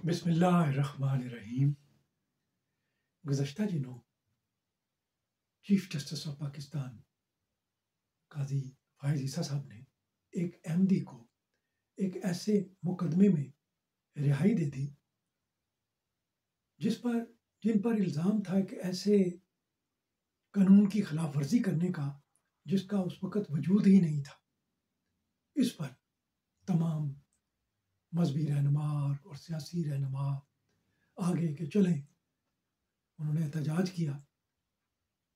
बिस्मिल्लाहिर्रहमानिर्रहीम। गुज़श्ता दिनों chief justice of Pakistan काजी फायज़ ईसा साहब ने एक अहमदी को एक ऐसे मुकदमे में रिहाई दे दी जिन पर इल्ज़ाम था कि ऐसे कानून की खिलाफ वर्जी करने का जिसका उस वक़्त वजूद ही नहीं था। इस पर तमाम मजहबी रहनुमा और सियासी रहनुमा आगे के चलें, उन्होंने एहतजाज किया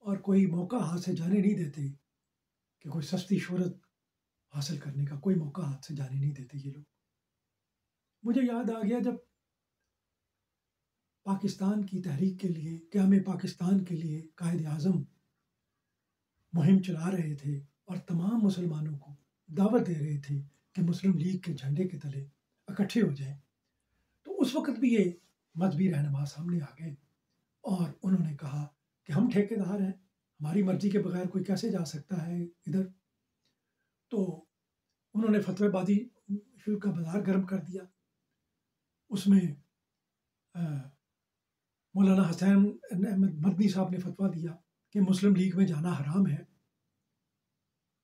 और कोई मौका हाथ से जाने नहीं देते कि कोई सस्ती शोहरत हासिल करने का कोई मौका हाथ से जाने नहीं देते ये लोग। मुझे याद आ गया जब पाकिस्तान की तहरीक के लिए, क़याम पाकिस्तान के लिए कायद आज़म मुहिम चला रहे थे और तमाम मुसलमानों को दावत दे रहे थे कि मुस्लिम लीग के झंडे के तले इकट्ठे हो जाएं। तो उस वक़्त भी ये मजहबी रहनुमा सामने आ गए और उन्होंने कहा कि हम ठेकेदार हैं, हमारी मर्जी के बगैर कोई कैसे जा सकता है इधर। तो उन्होंने फतवेबाजी शुरू का बाजार गर्म कर दिया। उसमें मौलाना हसैन अहमद मदनी साहब ने फतवा दिया कि मुस्लिम लीग में जाना हराम है,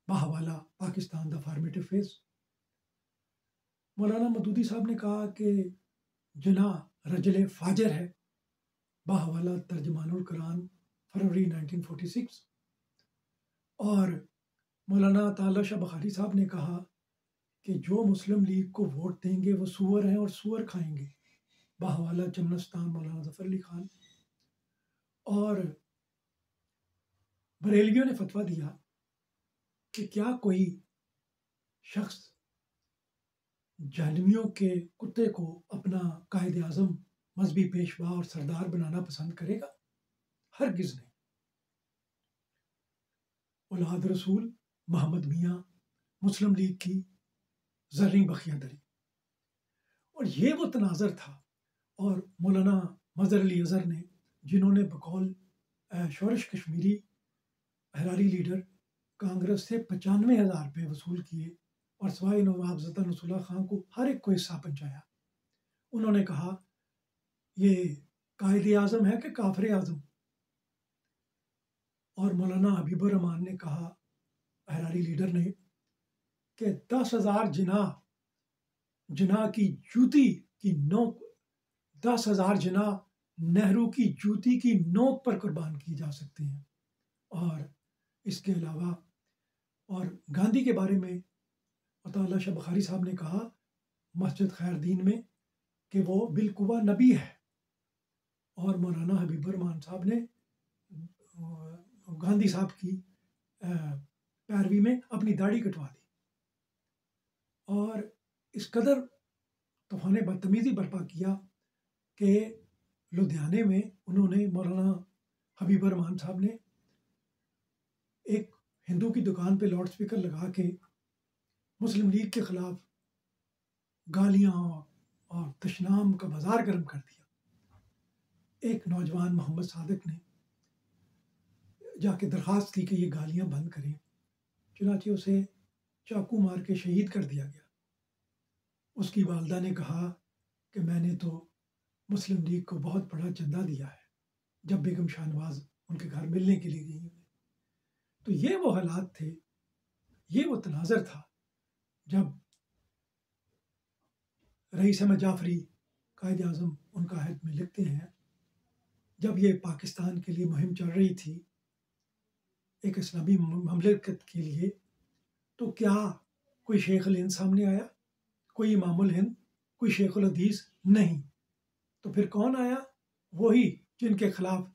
बाहवाला पाकिस्तान द फॉर्मेटिव फेज। मौलाना मदूदी साहब ने कहा कि जना रजल फाजर है, बाहवाला तर्जमानुल कुरान फरवरी 1946। और मौलाना ताला शाह बुखारी साहब ने कहा कि जो मुस्लिम लीग को वोट देंगे वो सूअर हैं और सूअर खाएंगे, बाहवाला चमनस्तान मौलाना ज़फ़र अली खान। और बरेलवियों ने फतवा दिया कि क्या कोई शख्स जहनवियों के कुत्ते को अपना कायद आज़म, मजहबी पेशवा और सरदार बनाना पसंद करेगा? हरगिज़ नहीं। औलाद रसूल मोहम्मद मियाँ, मुस्लिम लीग की ज़र्री बखियादरी। और ये वो तनाज़र था। और मौलाना मज़हर अली अज़हर ने, जिन्होंने बकौल शोरश कश्मीरी हरारी लीडर कांग्रेस से 95,000 रुपये वसूल किए और सवाई नवाब ज़फ़र रसूलुल्लाह खां को हर एक को हिस्सा पहुँचाया। उन्होंने कहा ये कायद आज़म है कि काफिर आज़म। और मौलाना हबीबुर रहमान ने कहा, हरारी लीडर ने, कि 10,000 जिना की जूती की नोक, 10,000 जिना नेहरू की जूती की नोक पर कुर्बान किए जा सकते हैं। और इसके अलावा और गांधी के बारे में अताउल्लाह शाह बुखारी साहब ने कहा मस्जिद खैरदीन में कि वो बिलकुवा नबी है। और मौलाना हबीबुर रहमान साहब ने गांधी साहब की पैरवी में अपनी दाढ़ी कटवा दी। और इस कदर तूफान बदतमीज़ी बर्पा किया कि लुधियाने में उन्होंने, मौलाना हबीबुर रहमान साहब ने एक हिंदू की दुकान पे लाउड स्पीकर लगा के मुस्लिम लीग के खिलाफ गालियाँ और तशनाम का बाजार गर्म कर दिया। एक नौजवान मोहम्मद सादिक ने जाके दरख्वास्त की कि ये गालियाँ बंद करें, चुनांचे उसे चाकू मार के शहीद कर दिया गया। उसकी वालदा ने कहा कि मैंने तो मुस्लिम लीग को बहुत बड़ा चंदा दिया है जब बेगम शाहनवाज उनके घर मिलने के लिए गई। तो ये वो हालात थे, ये वो तनाज़र था जब रईस अहमद जाफरी कायद आज़म उनका अहद में लिखते हैं, जब ये पाकिस्तान के लिए मुहिम चल रही थी एक इस्लामी ममलिकत के लिए, तो क्या कोई शेख अल हिंद सामने आया, कोई इमामुल हिंद, कोई शेख उल हदीस? नहीं। तो फिर कौन आया? वही जिनके खिलाफ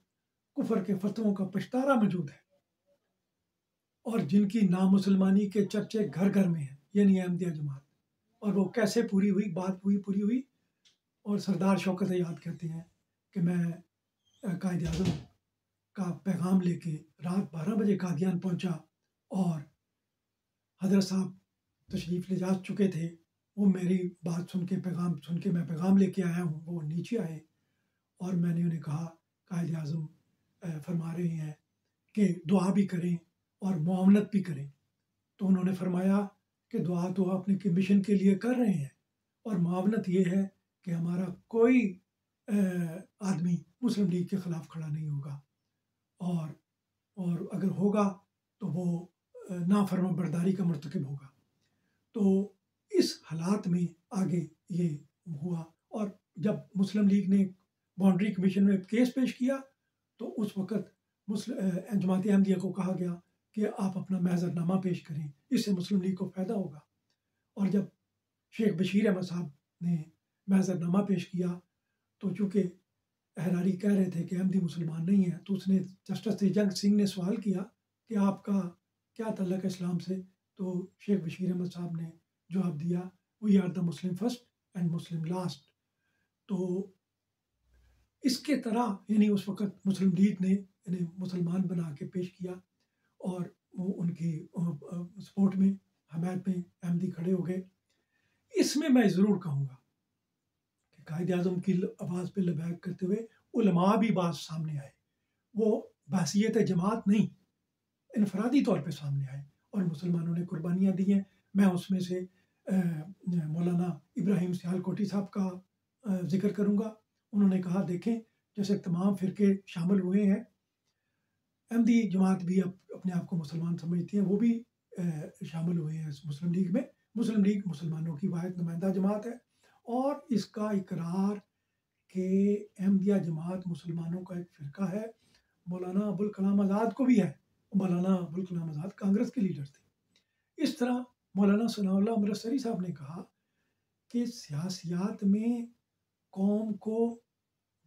कुफर के फतवों का पछतारा मौजूद है और जिनकी नामुसलमानी के चर्चे घर घर में हैं, यानी अहमदिया जमात। और वो कैसे पूरी हुई? बात पूरी हुई और सरदार शौकत आज़ाद कहते हैं कि मैं कायद आज़म का पैगाम लेके रात 12 बजे कादियान पहुंचा और हजरत साहब तशरीफ़ ले जा चुके थे। वो मेरी बात सुन के मैं पैगाम लेके आया हूँ। वो नीचे आए और मैंने उन्हें कहा कायद आज़म फरमा रहे हैं कि दुआ भी करें और मुआवनत भी करें। तो उन्होंने फरमाया कि दुआ तो अपने के मिशन के लिए कर रहे हैं और मुआवनत ये है कि हमारा कोई आदमी मुस्लिम लीग के ख़िलाफ़ खड़ा नहीं होगा, और अगर होगा तो वो नाफरमाबरदारी का मर्तकब होगा। तो इस हालात में आगे ये हुआ, और जब मुस्लिम लीग ने बाउंड्री कमीशन में केस पेश किया तो उस वक़्त जमात अहमदिया को कहा गया कि आप अपना महज़रनामा पेश करें, इससे मुस्लिम लीग को फ़ायदा होगा। और जब शेख बशीर अहमद साहब ने महज़रनामा पेश किया तो चूँकि अहरारी कह रहे थे कि अहमदी मुसलमान नहीं है, तो उसने जस्टिस तेजंग सिंह ने सवाल किया कि आपका क्या तल्लक है इस्लाम से। तो शेख बशीर अहमद साहब ने जवाब दिया, we are the Muslim first and Muslim last. तो इसके तरह यानी उस वक़्त मुस्लिम लीग ने इन्हें मुसलमान बना के पेश किया, और वो उनकी सपोर्ट में, हमायत में अहमदी खड़े हो गए। इसमें मैं ज़रूर कहूँगा कि कायद-ए-आज़म की आवाज़ पे लबैक करते हुए उलमा भी बाज़ सामने आए। वो बहसियत जमात नहीं, इनफरादी तौर पे सामने आए और मुसलमानों ने कुर्बानियाँ दी हैं। मैं उसमें से मौलाना इब्राहिम सियालकोटी साहब का ज़िक्र करूँगा। उन्होंने कहा, देखें जैसे तमाम फ़िरके शामिल हुए हैं, अहमदी जमात भी अपने आप को मुसलमान समझती है, वो भी शामिल हुए हैं इस मुस्लिम लीग में। मुस्लिम लीग मुसलमानों की वाहिद नुमाइंदा जमात है, और इसका इकरार कि अहमदिया जमात मुसलमानों का एक फ़िरका है, मौलाना अबुल कलाम आज़ाद को भी है। मौलाना अबुल कलाम आज़ाद कांग्रेस के लीडर थे। इस तरह मौलाना सनाउल्लाह अमृतसरी साहब ने कहा कि सियासियात में कौम को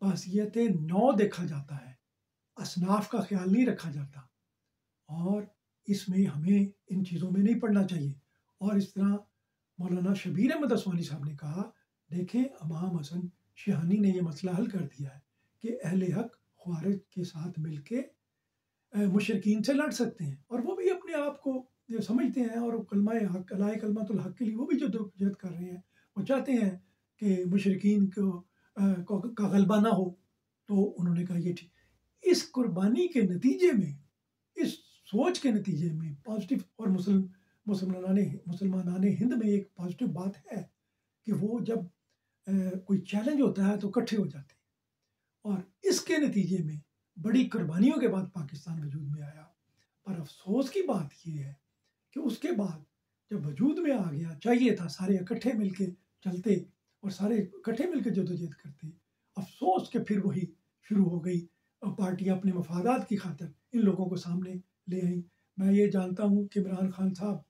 बहसियत नौ देखा जाता है, असनाफ का ख्याल नहीं रखा जाता, और इसमें हमें इन चीज़ों में नहीं पड़ना चाहिए। और इस तरह मौलाना शबीर अहमद असवानी साहब ने कहा, देखें इमाम हसन शिहानी ने यह मसला हल कर दिया है कि अहले हक ख्वारिज के साथ मिलके मुशरिकीन से लड़ सकते हैं, और वो भी अपने आप को ये समझते हैं, और कलमा हक अलाए कलमातुल हक के लिए वो भी जद्दोजहद कर रहे हैं। वो चाहते हैं कि मुशरिकीन का गलबा ना हो। तो उन्होंने कहा ये ठीक। इस कुर्बानी के नतीजे में, इस सोच के नतीजे में पॉजिटिव, और मुसलमानाने हिंद में एक पॉजिटिव बात है कि वो जब कोई चैलेंज होता है तो इकट्ठे हो जाते हैं, और इसके नतीजे में बड़ी कुर्बानियों के बाद पाकिस्तान वजूद में आया। पर अफसोस की बात यह है कि उसके बाद जब वजूद में आ गया, चाहिए था सारे इकट्ठे मिलके चलते और सारे इकट्ठे मिलकर जदोजहद करते। अफसोस कि फिर वही शुरू हो गई, और पार्टियाँ अपने मफादात की खातिर इन लोगों को सामने ले आई। मैं ये जानता हूँ कि इमरान खान साहब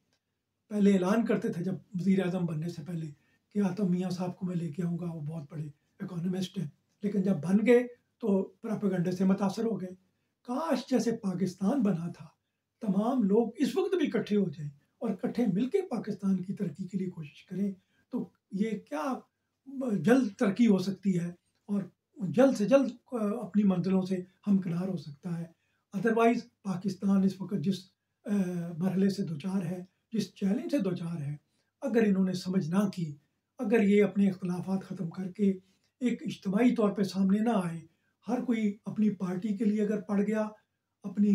पहले ऐलान करते थे जब वज़ीर आज़म बनने से पहले कि आतम मियाँ साहब को मैं लेके आऊँगा, वो बहुत बड़े इकोनॉमिस्ट हैं, लेकिन जब बन गए तो प्रोपेगेंडे से मुतासर हो गए। काश जैसे पाकिस्तान बना था, तमाम लोग इस वक्त भी इकट्ठे हो जाएं और इकट्ठे मिलकर पाकिस्तान की तरक्की के लिए कोशिश करें, तो ये क्या जल्द तरक्की हो सकती है, और जल्द से जल्द अपनी मंजिलों से हमकिनार हो सकता है। अदरवाइज़ पाकिस्तान इस वक्त जिस मरहले से दो-चार है, जिस चैलेंज से दो-चार है, अगर इन्होंने समझ ना की, अगर ये अपने इख्तलाफात ख़त्म करके एक इज्तिमाई तौर पे सामने ना आए, हर कोई अपनी पार्टी के लिए अगर पड़ गया, अपनी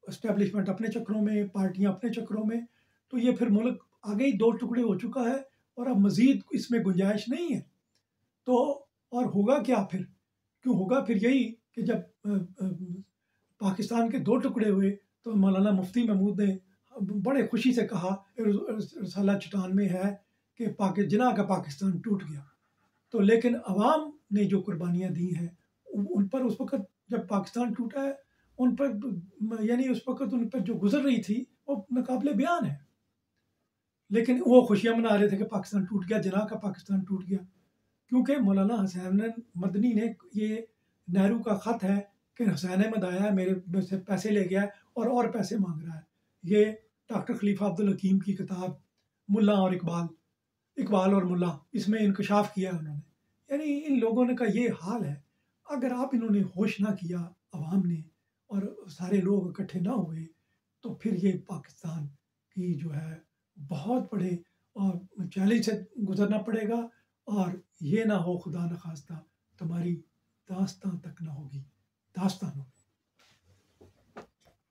एस्टेब्लिशमेंट अपने चक्करों में, पार्टियाँ अपने चक्करों में, तो ये फिर मुल्क आगे ही दो टुकड़े हो चुका है, और अब मज़ीद इसमें गुंजाइश नहीं है। तो और होगा क्या फिर? क्यों होगा फिर यही कि जब पाकिस्तान के दो टुकड़े हुए तो मौलाना मुफ्ती महमूद ने बड़े खुशी से कहा, रसाला चट्टान में है कि जिना का पाकिस्तान टूट गया। तो लेकिन अवाम ने जो कुर्बानियाँ दी हैं उन पर उस वक़्त जब पाकिस्तान टूटा है, उन पर यानी उस वक़्त उन पर जो गुजर रही थी वो नाकाबिले बयान है। लेकिन वो खुशियाँ मना रहे थे कि पाकिस्तान टूट गया, जिना का पाकिस्तान टूट गया, क्योंकि मौलाना हुसैन मदनी ने ये नेहरू का ख़त है कि हुसैन अहमद आया है, मेरे से पैसे ले गया और पैसे मांग रहा है। ये डॉक्टर खलीफा अब्दुल हकीम की किताब मुल्ला और इकबाल और मुल्ला, इसमें इंकशाफ किया उन्होंने। यानी इन लोगों ने का ये हाल है। अगर आप इन्होंने होश ना किया अवाम ने, और सारे लोग इकट्ठे ना हुए, तो फिर ये पाकिस्तान की जो है बहुत बड़े और चैलेंज से गुजरना पड़ेगा, और ये ना हो खुदा न खास्ता तुम्हारी दास्तां तक ना होगी, दास्तान होगी।